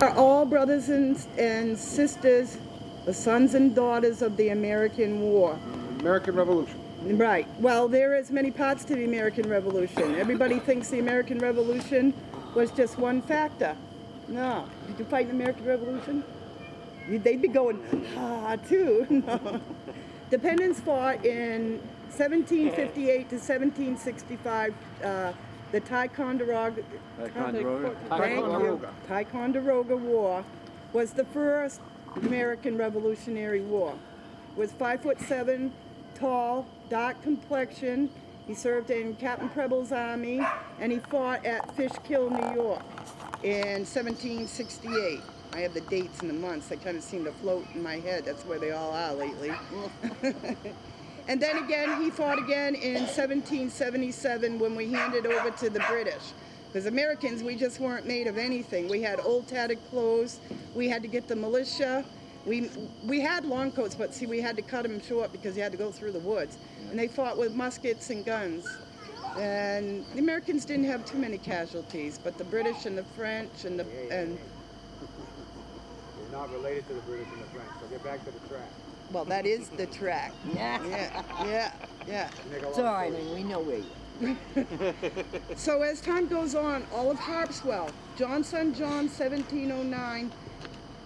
Are all brothers and sisters, the sons and daughters of the American War. American Revolution. Right. Well, there is many parts to the American Revolution. Everybody thinks the American Revolution was just one factor. No. Did you fight in the American Revolution? They'd be going, too. No. Dependents fought in 1758 to 1765, the Ticonderoga War was the first American Revolutionary War. Was 5'7", tall, dark complexion. He served in Captain Preble's army, and he fought at Fishkill, New York, in 1768. I have the dates and the months. They kind of seem to float in my head. That's where they all are lately. And then again, he fought again in 1777 when we handed over to the British. Because Americans, we just weren't made of anything. We had old tattered clothes. We had to get the militia. We had long coats, but see, we had to cut them short because you had to go through the woods. And they fought with muskets and guns. And the Americans didn't have too many casualties, but the British and the French and You're not related to the British and the French, so get back to the track. well, that is the track. Yeah. Make a It's long all right, story. and we know where you So as time goes on, all of Harpswell, Johnson John 1709,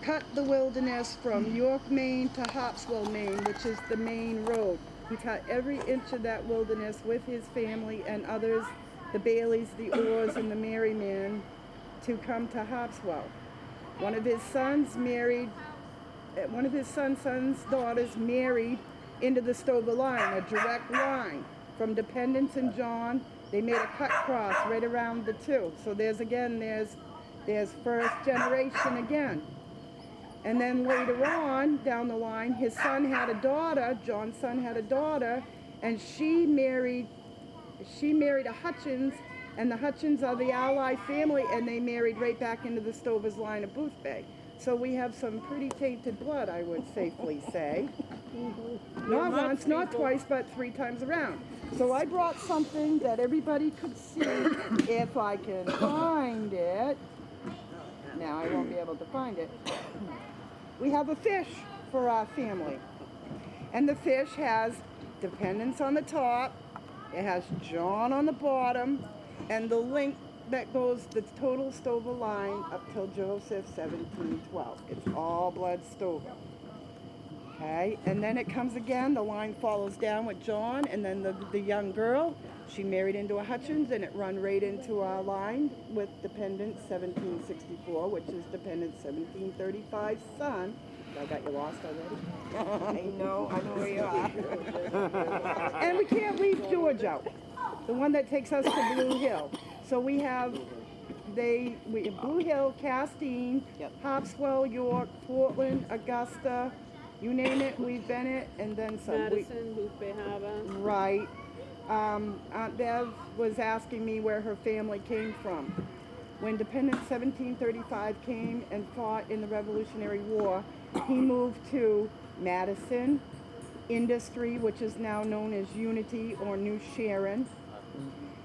cut the wilderness from York, Maine to Harpswell, Maine, which is the main road. He cut every inch of that wilderness with his family and others, the Baileys, the Orrs, and the Merrymen, to come to Harpswell. One of his sons' daughters married into the Stover line, a direct line from Dependence and John. They made a cut cross right around the two. So there's first generation again. And then later on, down the line, his son had a daughter, John's son had a daughter, and she married a Hutchins, and the Hutchins are the Ally family, and they married right back into the Stovers line of Boothbay. So we have some pretty tainted blood, I would safely say. Not once, not twice, but 3 times around. So I brought something that everybody could see, if I can find it. Now I won't be able to find it. We have a fish for our family. And the fish has Dependence on the top, it has John on the bottom, and the link that goes the total Stover line up till Joseph 1712. It's all blood Stover. Okay, and then it comes again, the line follows down with John, and then the young girl, she married into a Hutchins, and it run right into our line with Dependence 1764, which is Dependence 1735 son. I got you lost already? I know where you are. And we can't leave George out, the one that takes us to Blue Hill. So we have Blue Hill, Castine, Harpswell, York, Portland, Augusta, you name it, we've been it, and then some. Madison, Boothbay Harbor. Right. Aunt Bev was asking me where her family came from. When Dependence 1735 came and fought in the Revolutionary War, he moved to Madison, Industry, which is now known as Unity or New Sharon,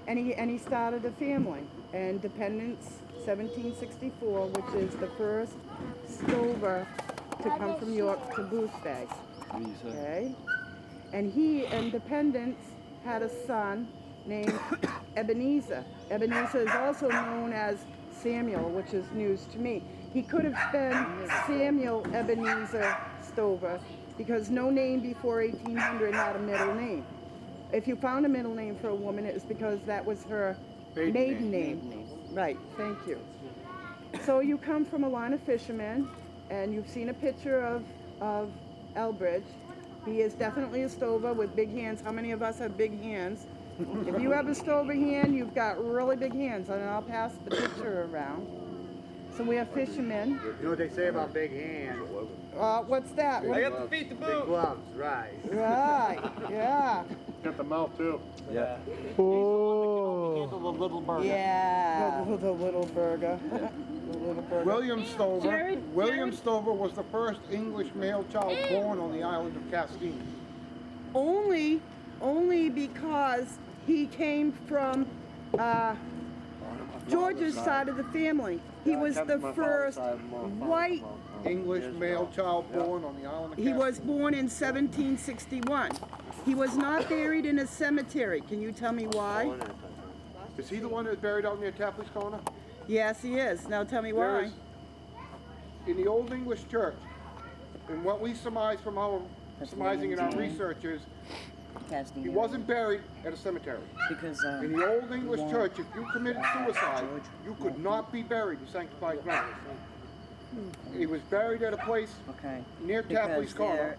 and he started a family. And Dependence 1764, which is the first Stover to come from York to Boothbay. Okay? And he and Dependence had a son named Ebenezer. Ebenezer is also known as Samuel, which is news to me. He could have been Samuel Ebenezer Stover because no name before 1800 had a middle name. If you found a middle name for a woman, it was because that was her maiden name. Right, thank you. So you come from a line of fishermen, and you've seen a picture of Elbridge. He is definitely a Stover with big hands. How many of us have big hands? If you have a Stover hand, you've got really big hands, and I'll pass the picture around. So we have fishermen. You know what they say about big hands? What's that? I got the feet to boot. Big gloves, right. Right, yeah. Got the mouth too. Yeah. Oh. The little bird. Yeah. The little burger. The little burger. William Stover. Jared- William Stover was the first English male child born on the island of Castine. Only because he came from George's side of the family. He was the first white. English male child born on the island of Castile. He was born in 1761. He was not buried in a cemetery. Can you tell me why? Is he the one that's buried out near Tapley's Corner? Yes, he is. Now tell me why. There's- In the Old English Church, and what we surmise from our surmising in our research is, Casting he wasn't buried at a cemetery. because In the Old English Church, if you committed suicide, you could not be buried in sanctified ground. He was buried at a place okay, near Tapley's because Corner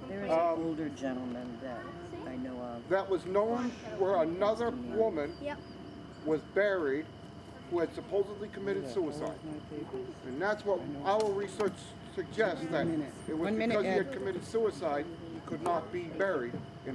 there is an older gentleman that I know of. that was known where another woman Yep. was buried who had supposedly committed suicide. And that's what our research suggests, that it was One minute, because he Ed. had committed suicide, he could not be buried in a